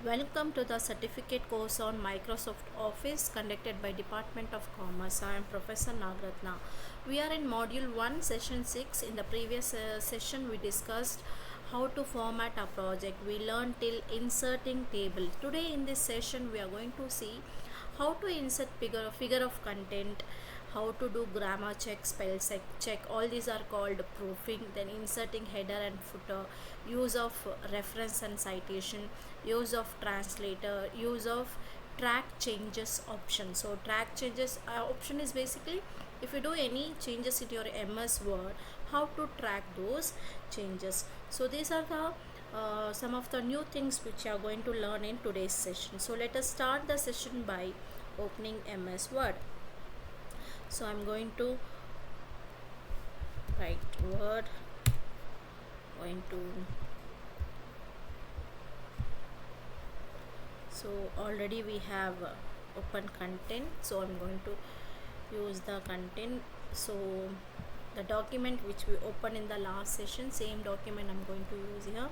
Welcome to the certificate course on Microsoft Office conducted by Department of Commerce. I am Professor Nagratna. We are in Module 1, Session 6. In the previous session, we discussed how to format a project. We learned till inserting table. Today in this session, we are going to see how to insert figure of content, how to do grammar check, spell check. All these are called proofing. Then inserting header and footer, use of reference and citation, use of translator, use of track changes option. So track changes option is basically if you do any changes in your MS Word, how to track those changes. So these are the some of the new things which you are going to learn in today's session. So let us start the session by opening MS Word. So I'm going to write Word, going to, so already we have open content, so I'm going to use the content. So the document which we opened in the last session, same document I'm going to use here.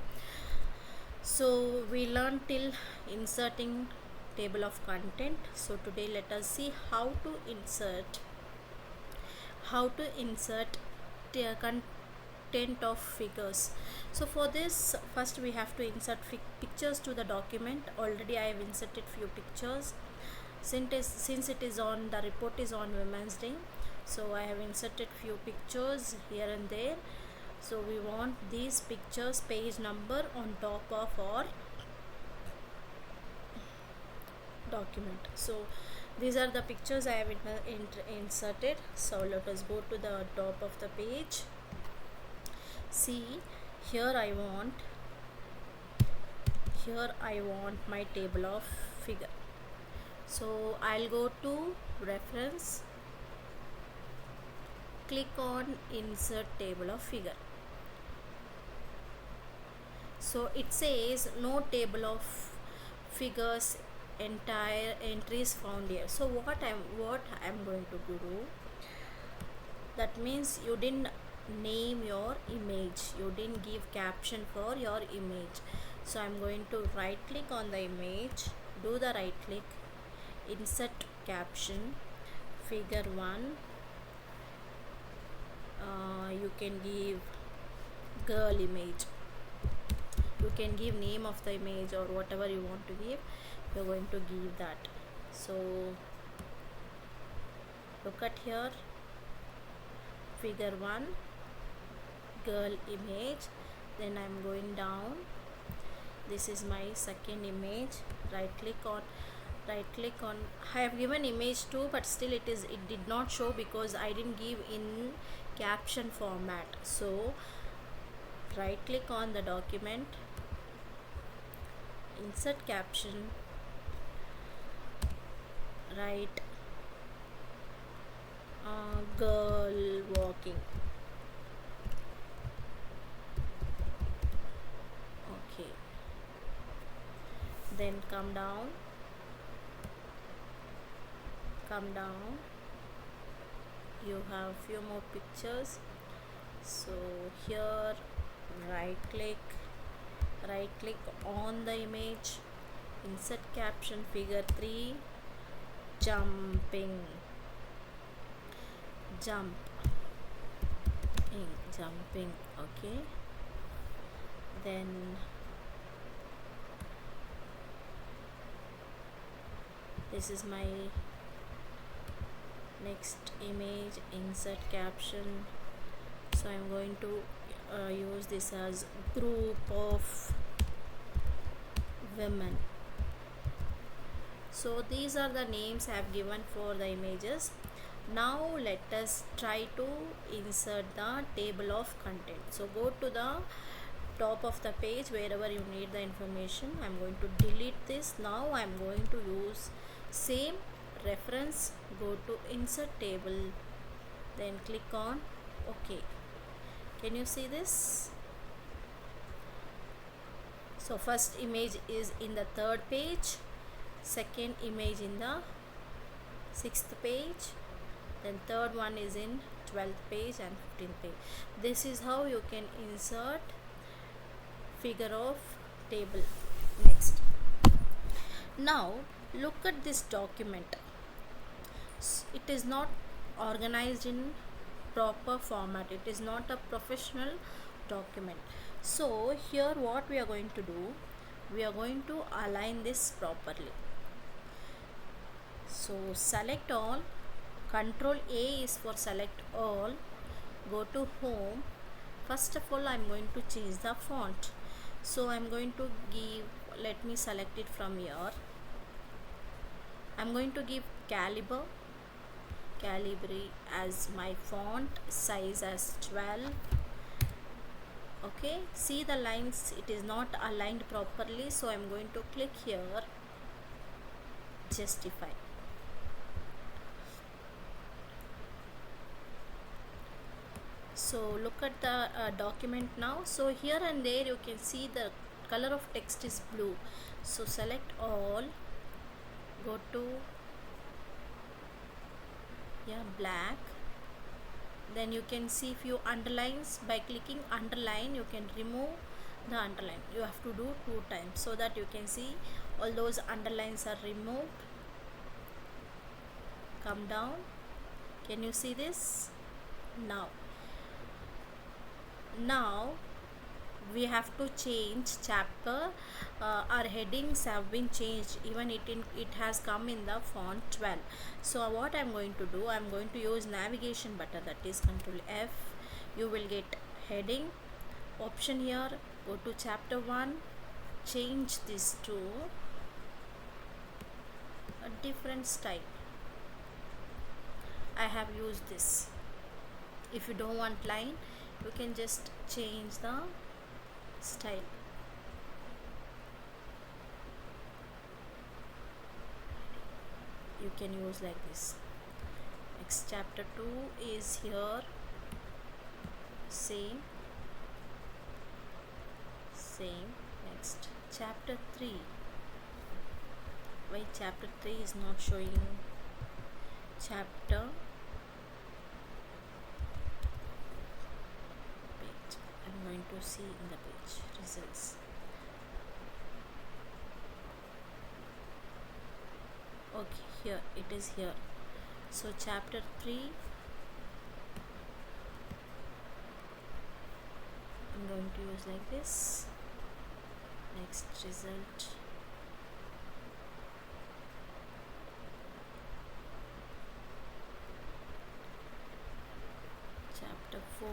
So we learned till inserting table of content. So today let us see how to insert content of figures. So for this, first we have to insert pictures to the document. Already I have inserted few pictures since it is on, the report is on Women's Day, so I have inserted few pictures here and there. So we want these pictures page number on top of our document. So these are the pictures I have inserted. So let us go to the top of the page. See, here I want my table of figure. So I'll go to reference, click on insert table of figure. So it says no table of figures entire entries found here. So what I'm going to do, that means you didn't name your image, you didn't give caption for your image. So I'm going to right click on the image, do the right click, insert caption, figure 1. You can give girl image, you can give name of the image or whatever you want to give, you're going to give that. So look at here, figure 1, girl image. Then I'm going down, this is my second image. Right click on, I have given image 2, but still it did not show because I didn't give in caption format. So right click on the document, insert caption, write girl walking. Okay, then come down, you have few more pictures. So here right click on the image, insert caption, figure 3, jumping. Okay, then this is my next image, insert caption. So I'm going to use this as group of women. So these are the names I have given for the images. Now let us try to insert the table of content. So go to the top of the page wherever you need the information. I'm going to delete this. Now I'm going to use same reference, go to insert table, then click on OK. Can you see this? So first image is in the 3rd page, second image in the 6th page, then third one is in 12th page and 15th page. This is how you can insert figure of table. Next, Now look at this document. It is not organized in proper format. It is not a professional document. So here what we are going to do, we are going to align this properly. So select all, control A is for select all, go to home. First of all I'm going to change the font. So I'm going to give, let me select it from here. I'm going to give Calibri as my font size as 12. Okay, see the lines, it is not aligned properly, so I'm going to click here, justify. So look at the document now. So here and there you can see the color of text is blue. So select all, go to black. Then you can see few underlines. By clicking underline you can remove the underline. You have to do 2 times so that you can see all those underlines are removed. Come down, can you see this? Now we have to change chapter. Our headings have been changed, even it has come in the font 12. So what I'm going to do, I'm going to use navigation button, that is Ctrl F. You will get heading option here, go to chapter 1, change this to a different style. I have used this. If you don't want line, you can just change the style. You can use like this. Next, chapter 2 is here, same. Next, chapter 3. Why chapter 3 is not showing? Chapter page, I'm going to see in the page results. Okay, here it is here. So chapter 3, I'm going to use like this. Next, result. Chapter 4.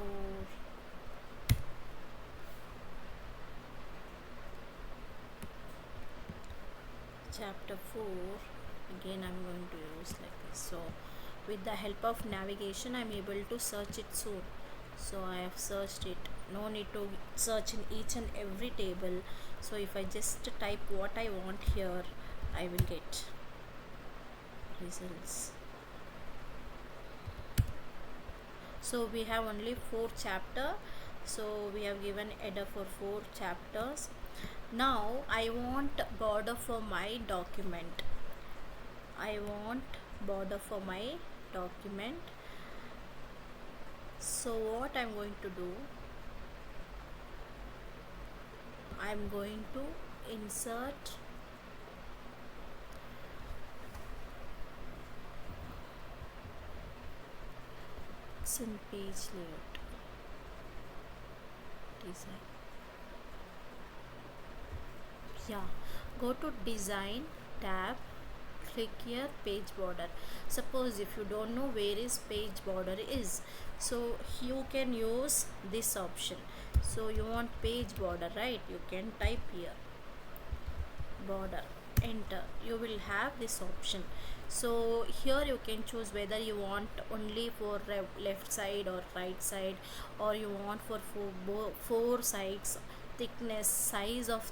Chapter 4, again I'm going to use like this. So with the help of navigation I'm able to search it soon. So I have searched it, no need to search in each and every table. So if I just type what I want here, I will get results. So we have only 4 chapters, so we have given header for 4 chapters. Now I want border for my document. So what I'm going to do, I'm going to insert in page layout, design. Go to design tab, click here page border. Suppose if you don't know where is page border is, so you can use this option. So you want page border, right? You can type here border, enter, you will have this option. So here you can choose whether you want only for left side or right side, or you want for four sides, thickness, size of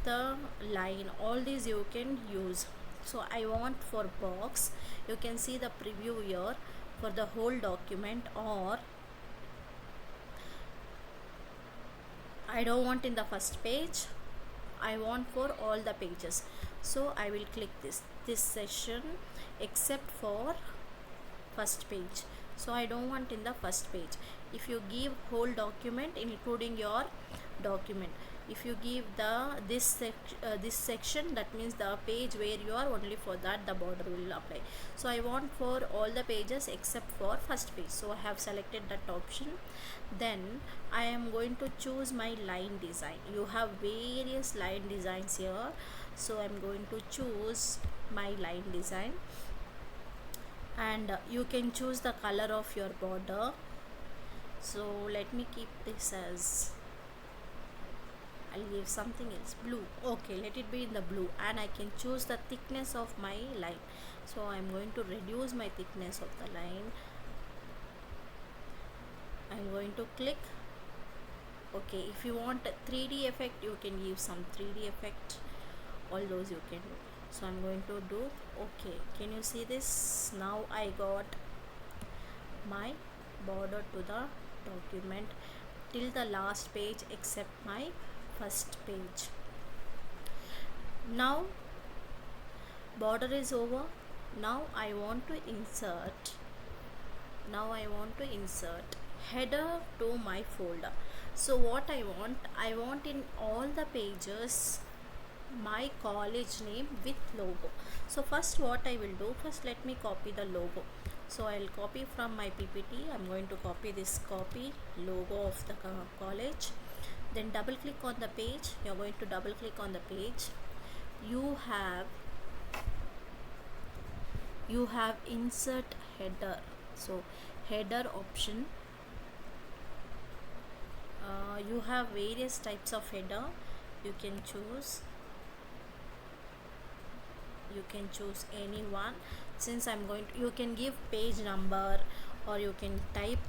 the line, all these you can use. So I want for box, you can see the preview here for the whole document, or I don't want in the first page, I want for all the pages. So I will click this session except for first page. So I don't want in the first page. If you give whole document including your document, If you give this section, that means the page where you are, only for that the border will apply. So I want for all the pages except for first page, so I have selected that option. Then I am going to choose my line design. You have various line designs here, so I'm going to choose my line design. And you can choose the color of your border. So let me keep this as, I'll give something else, blue. Okay, let it be in the blue. And I can choose the thickness of my line. So I'm going to reduce my thickness of the line. I'm going to click. Okay, if you want a 3D effect, you can give some 3D effect. All those you can do. So I'm going to do okay. Can you see this? Now I got my border to the document till the last page except my first page. Now border is over. Now I want to insert header to my folder. So what I want in all the pages my college name with logo. So first what I will do, first let me copy the logo. So I'll copy from my PPT. I'm going to copy this logo of the college. Then double click on the page. You're going to double click on the page. You have insert header. So header option, you have various types of header. You can choose any one. Since I'm going to, you can give page number or you can type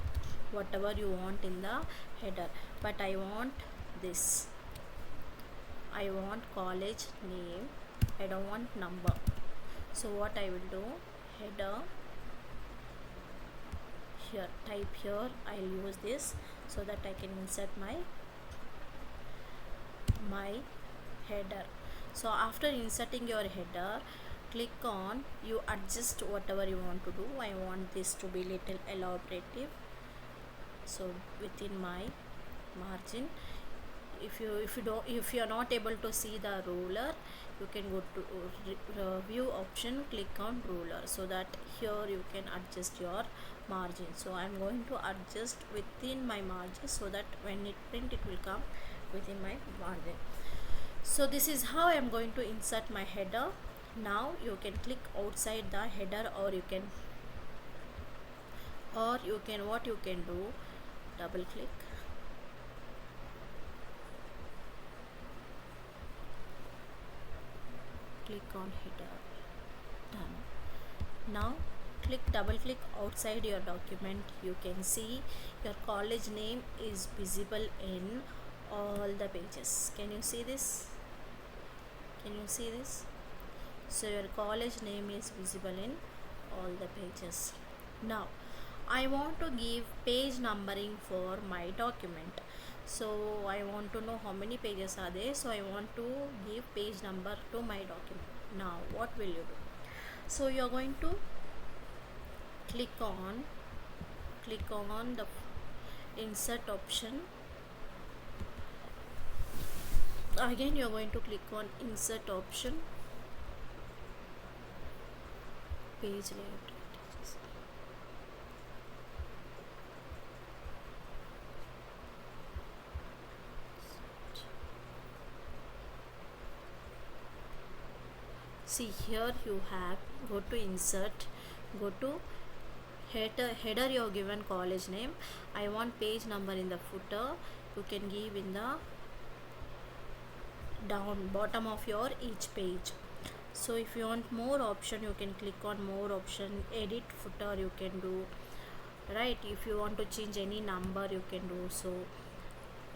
whatever you want in the header, but I want this. I want college name, I don't want number. So what I will do, header, here, type here, I'll use this so that I can insert my header. So after inserting your header, click on, you adjust whatever you want to do. I want this to be little elaborative, so within my margin. If you are not able to see the ruler, you can go to view option, click on ruler, so that here you can adjust your margin. So I'm going to adjust within my margin so that when it print, it will come within my margin. So this is how I am going to insert my header. Now you can click outside the header, or you can what you can do, double click, click on header, done. Now double click outside your document. You can see your college name is visible in all the pages. Can you see this? So your college name is visible in all the pages. Now I want to give page numbering for my document. So I want to know how many pages are there, so I want to give page number to my document. Now what will you do? So you are going to click on the insert option. Again you are going to click on insert option, page layout. See here you have, go to insert, go to header you have given college name. I want page number in the footer. You can give in the bottom of your each page. So if you want more option, you can click on more option, edit footer you can do, right? If you want to change any number, you can do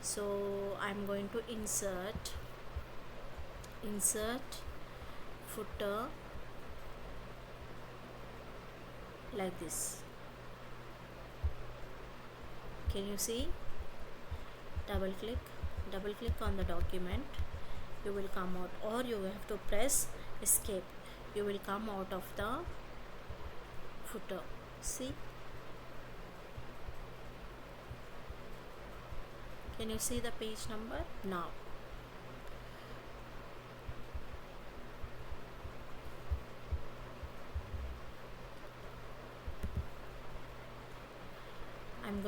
so I'm going to insert footer like this. Can you see? Double click on the document, you will come out, or you have to press escape, you will come out of the footer. See, can you see the page number? Now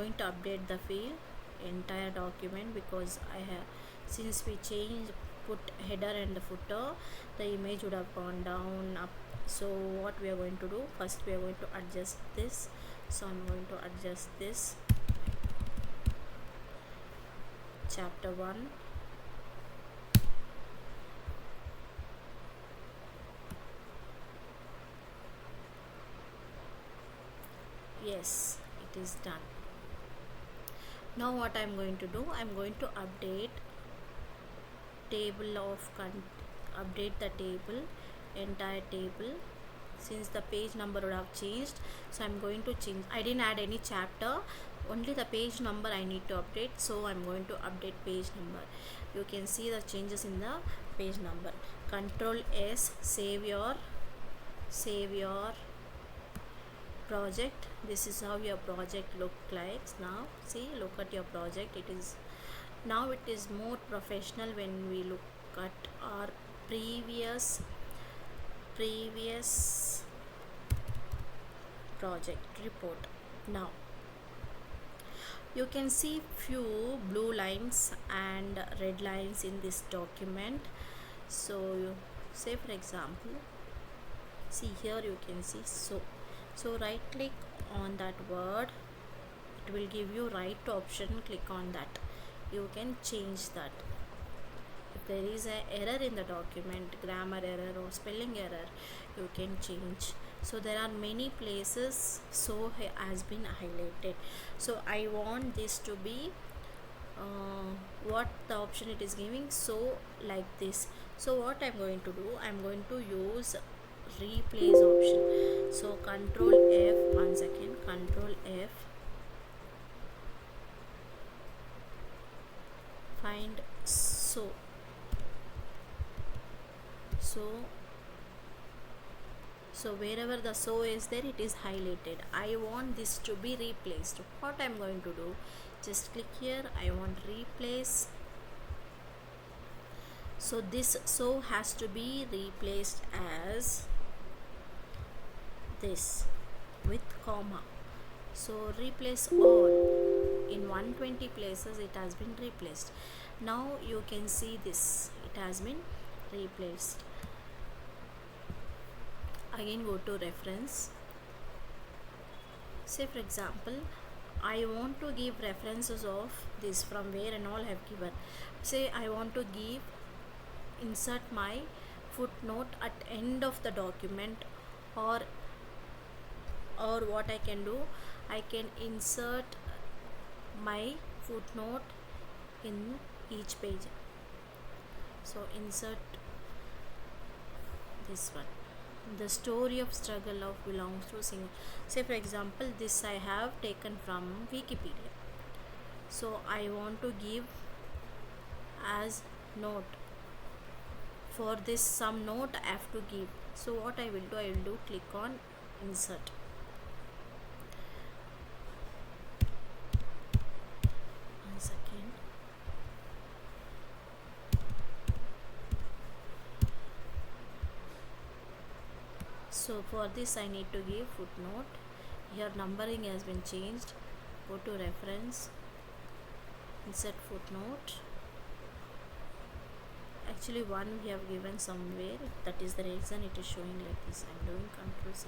going to update the field entire document, because I have, since we changed, put header and the footer, the image would have gone down up. So what we are going to do, first we are going to adjust this. So I'm going to adjust this, chapter 1. Yes, it is done. Now what I'm going to do, I'm going to update table of update the table, entire table, since the page number would have changed. So I'm going to change, I didn't add any chapter, only the page number I need to update. So I'm going to update page number. You can see the changes in the page number. Control S, save your project. This is how your project look like now. See, look at your project. It is now, it is more professional when we look at our previous project report. Now you can see few blue lines and red lines in this document. So you say, for example, see here, you can see, so right click on that word, it will give you right option, click on that, you can change that. If there is an error in the document, grammar error or spelling error, you can change. So there are many places so has been highlighted. So I want this to be what the option it is giving, so like this. So what I'm going to do, I'm going to use replace option. So control F, once again control F, find so wherever the so is there, it is highlighted. I want this to be replaced. What I'm going to do, just click here, I want replace. So this so has to be replaced as this with comma. So replace all. In 120 places it has been replaced. Now you can see this, it has been replaced. Again go to reference. Say for example, I want to give references of this, from where and all have given. Say I want to give, insert my footnote at end of the document, or what I can do, I can insert my footnote in each page. So insert this one, the story of struggle of belongs to single. Say for example, this I have taken from Wikipedia. So I want to give as note. For this some note I have to give. So what I will do, click on insert. One second. So for this I need to give footnote. Here numbering has been changed. Go to reference, insert footnote. Actually one we have given somewhere, that is the reason it is showing like this. I'm doing Control Z.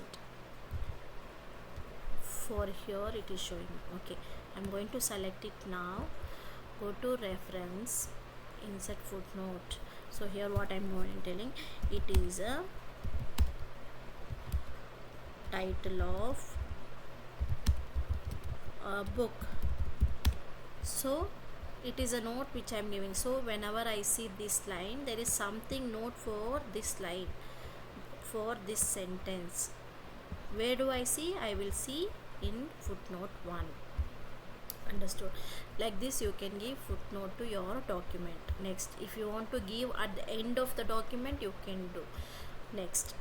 For here it is showing. Okay, I'm going to select it now. Go to reference, insert footnote. So here what I'm telling, it is a title of a book. So it is a note which I am giving. So whenever I see this line, there is something note for this line, for this sentence. Where do I see? I will see in footnote 1. Understood? Like this you can give footnote to your document. Next, if you want to give at the end of the document, you can do. Next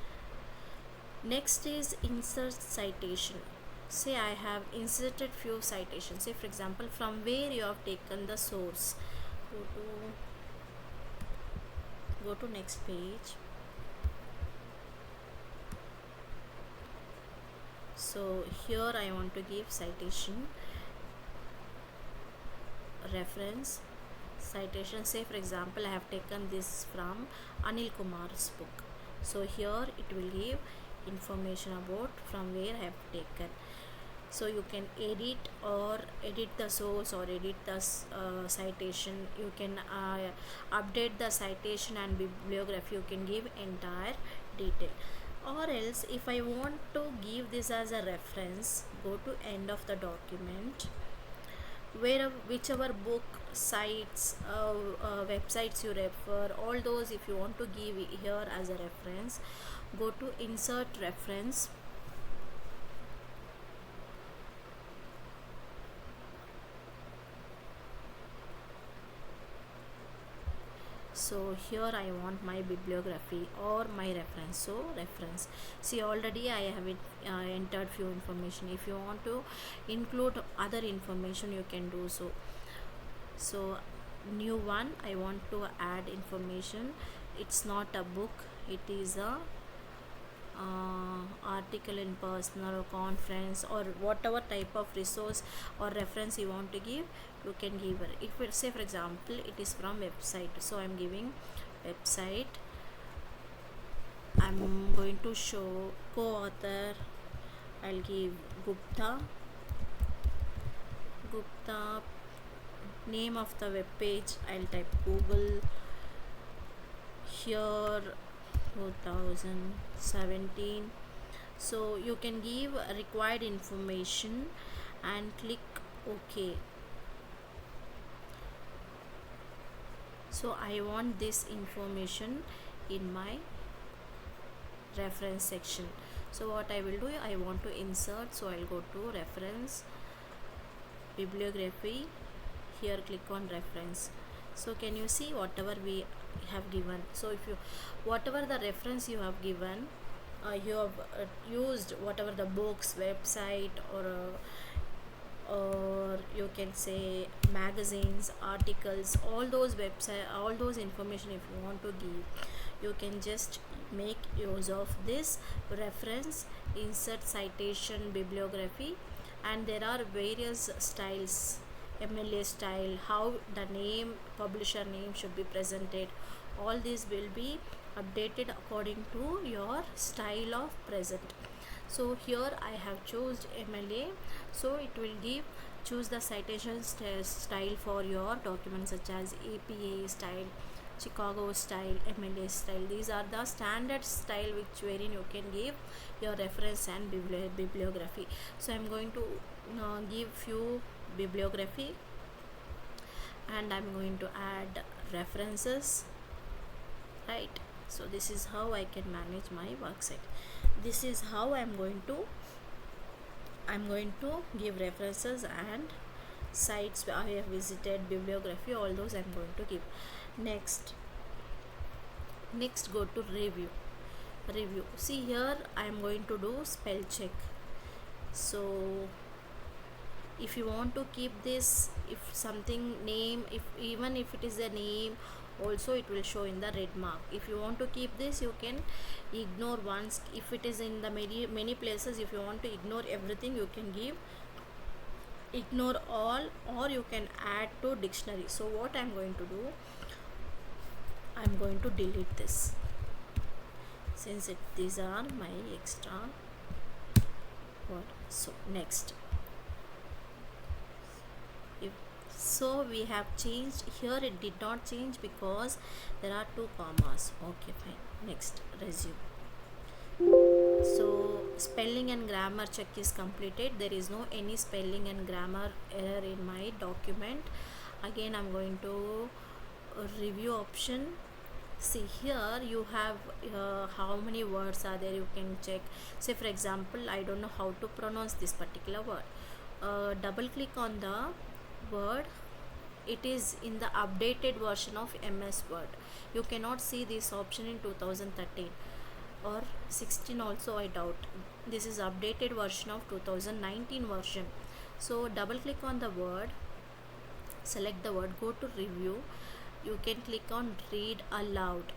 is insert citation. Say I have inserted few citations. Say for example, from where you have taken the source. Go to next page. So here I want to give citation. reference citation. Say for example I have taken this from Anil Kumar's book, so here it will give information about from where I have taken. So you can edit the source or edit the citation. You can update the citation and bibliography. You can give entire detail. Or else if I want to give this as a reference, go to end of the document, where whichever book sites websites you refer, all those if you want to give here as a reference, go to insert reference. So here I want my bibliography or my reference, so reference. See, already I have entered few information. If you want to include other information, you can do so. So new one, I want to add information. It's not a book, it is a article in personal or conference or whatever type of resource or reference you want to give, you can give it. If it say for example it is from website, so I'm giving website. I'm going to show co-author, I'll give Gupta. Name of the web page, I'll type Google. Here 2017. So you can give required information and click OK. So I want this information in my reference section. So what I will do, I want to insert, so I'll go to reference, bibliography, here click on reference. So can you see whatever we have given? So if you whatever the reference you have given, you have used whatever the books, website, or you can say magazines, articles, all those website, all those information if you want to give, you can just make use of this reference, insert citation, bibliography. And there are various styles, MLA style, how the name, publisher name should be presented. All these will be updated according to your style of present. So here I have chosen MLA, so it will give choose the citation style for your documents such as APA style, Chicago style, MLA style. These are the standard style which wherein you can give your reference and bibliography. So I'm going to give few bibliography and I'm going to add references, right? So this is how I can manage my worksite. This is how I'm going to give references and sites where I have visited, bibliography, all those I'm going to give. Next go to review. See here I am going to do spell check. So if you want to keep this, if something name, if even if it is a name, also it will show in the red mark. If you want to keep this, you can ignore once. If it is in the many places, if you want to ignore everything, you can give ignore all, or you can add to dictionary. So what I'm going to do, I'm going to delete this, since these are my extra word. So next, so we have changed here, it did not change because there are 2 commas. Okay, fine. Next, resume. So spelling and grammar check is completed. There is no any spelling and grammar error in my document. Again I'm going to review option. See here you have how many words are there, you can check. Say for example I don't know how to pronounce this particular word, double click on the word. It is in the updated version of MS Word. You cannot see this option in 2013 or 16 also, I doubt. This is updated version of 2019 version. So double click on the word, select the word, go to review. You can click on read aloud.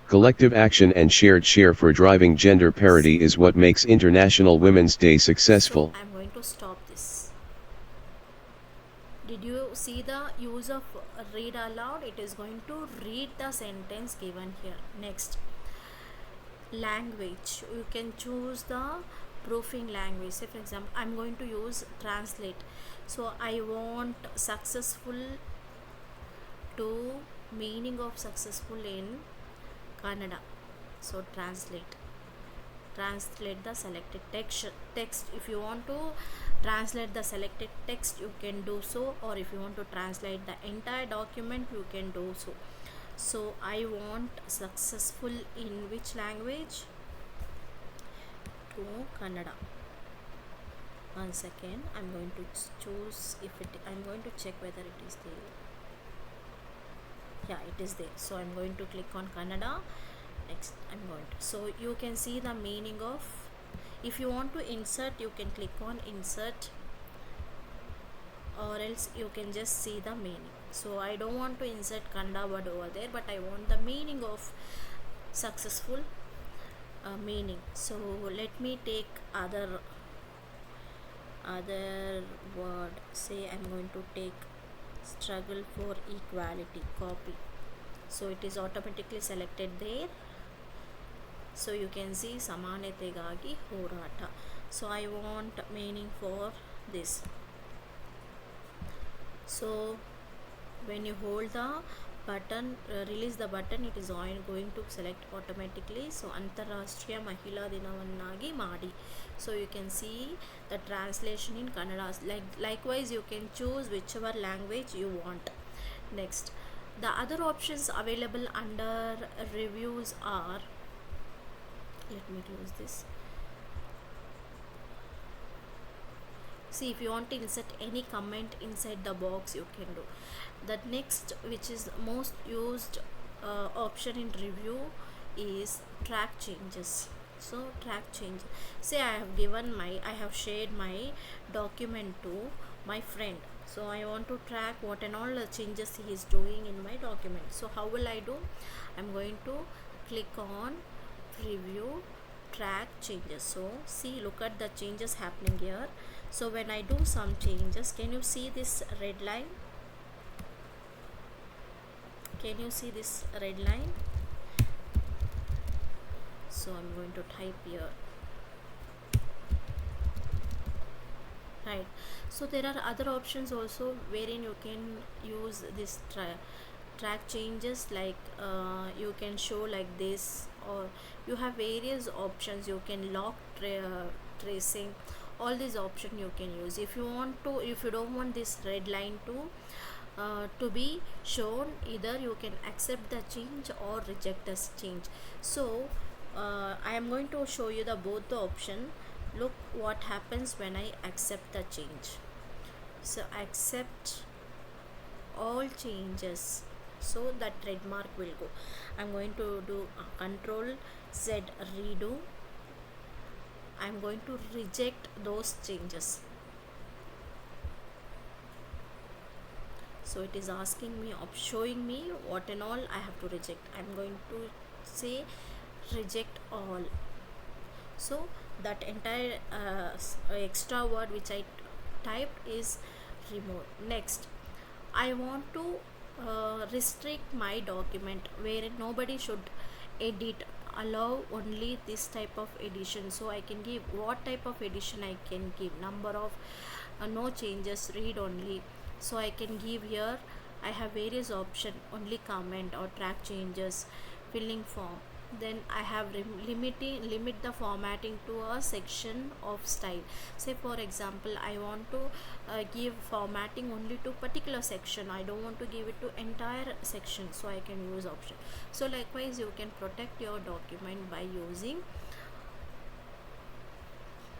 Collective action and shared share for driving gender parity is what makes International Women's Day successful. So I'm going to stop this. Did you see the use of read aloud? It is going to read the sentence given here. Next, language. You can choose the proofing language. Say for example, I'm going to use translate. So I want successful to meaning of successful in Kannada. So translate the selected text. If you want to translate the selected text, you can do so, or if you want to translate the entire document, you can do so. So I want successful in which language? To Kannada. One second, I'm going to choose I'm going to check whether it is there. Yeah, it is there. So I'm going to click on Kannada. Next, I'm going to, so you can see the meaning of, if you want to insert, you can click on insert, or else you can just see the meaning. So I don't want to insert Kannada word over there, but I want the meaning of successful meaning. So let me take other word. Say I'm going to take struggle for equality, copy. So it is automatically selected there. So you can see Samanetegagi Horata. So I want meaning for this. So when you hold the button, release the button, it is going to select automatically. So Antarashtriya Mahila Dinavannagi Madi. So you can see the translation in Kannada. Likewise you can choose whichever language you want. Next, the other options available under reviews are, let me close this. See, if you want to insert any comment inside the box, you can do that. Next, which is most used option in review, is track changes. So track change, say I have shared my document to my friend. So I want to track what and all the changes he is doing in my document. So how will I do? I'm going to click on review, track changes. So see, look at the changes happening here. So when I do some changes, can you see this red line? Can you see this red line? So I'm going to type here. Right. So there are other options also wherein you can use this track changes, like you can show like this, or you have various options. You can lock tracing, all these options you can use. If you want to, if you don't want this red line to be shown, either you can accept the change or reject the change. So I am going to show you the both the option. Look what happens when I accept the change. So accept all changes, so that red mark will go. I'm going to do Control Z redo. I'm going to reject those changes. So it is asking me, showing me what and all I have to reject. I'm going to say reject all. So that entire extra word which I typed is removed. Next, I want to restrict my document where nobody should edit, allow only this type of edition. So I can give what type of edition I can give, number of no changes, read only. So I can give here, I have various option, only comment or track changes, filling form. Then I have limit the formatting to a section of style. Say for example, I want to give formatting only to particular section, I don't want to give it to entire section, so I can use option. So likewise you can protect your document by using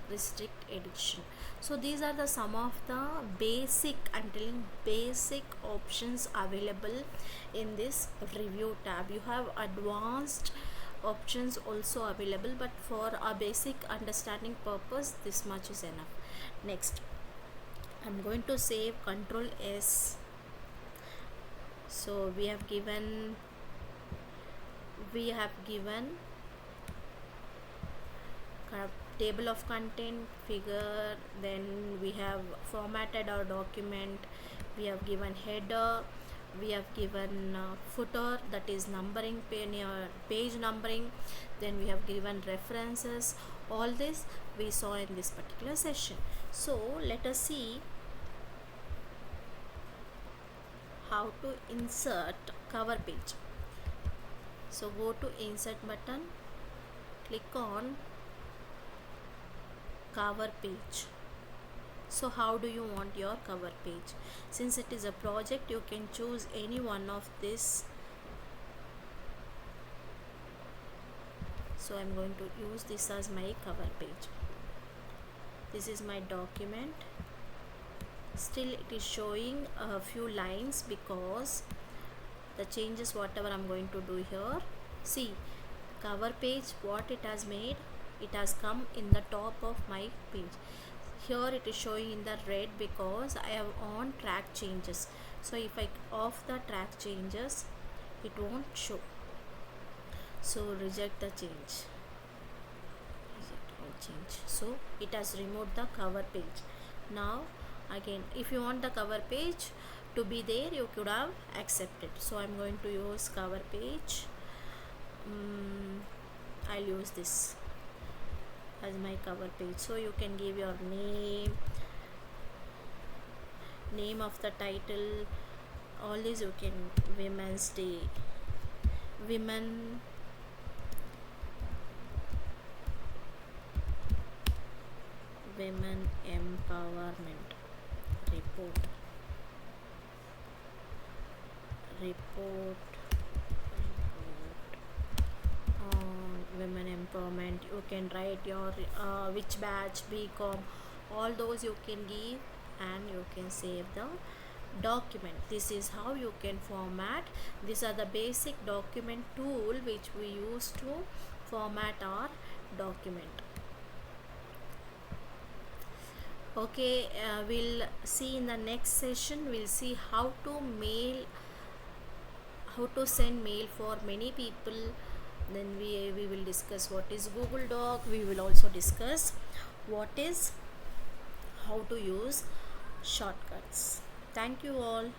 restrict edition. So these are the some of the basic, I'm telling basic options available in this review tab. You have advanced options also available, but for a basic understanding purpose, this much is enough. Next, I'm going to save, Control S. So we have given table of content, figure, then we have formatted our document, We have given header, we have given footer, that is numbering, page numbering, then we have given references. All this we saw in this particular session. So let us see how to insert cover page. So go to insert button, click on cover page. So how do you want your cover page? Since it is a project, you can choose any one of this. So I'm going to use this as my cover page. This is my document. Still it is showing a few lines because the changes whatever I'm going to do here. See, cover page, what it has made, it has come in the top of my page. Here it is showing in the red because I have on track changes. So if I off the track changes, it won't show. So reject the change. Reject all change. So it has removed the cover page. Now again, if you want the cover page to be there, you could have accepted. So I'm going to use cover page. I'll use this as my cover page. So you can give your name of the title, all these you can, Women's Day, women empowerment report on women empowerment. You can write your which batch, BCom, all those you can give, and you can save the document. This is how you can format. These are the basic document tool which we use to format our document. Okay, we'll see in the next session. We'll see how to send mail for many people. Then we will discuss what is Google Doc. We will also discuss how to use shortcuts. Thank you all.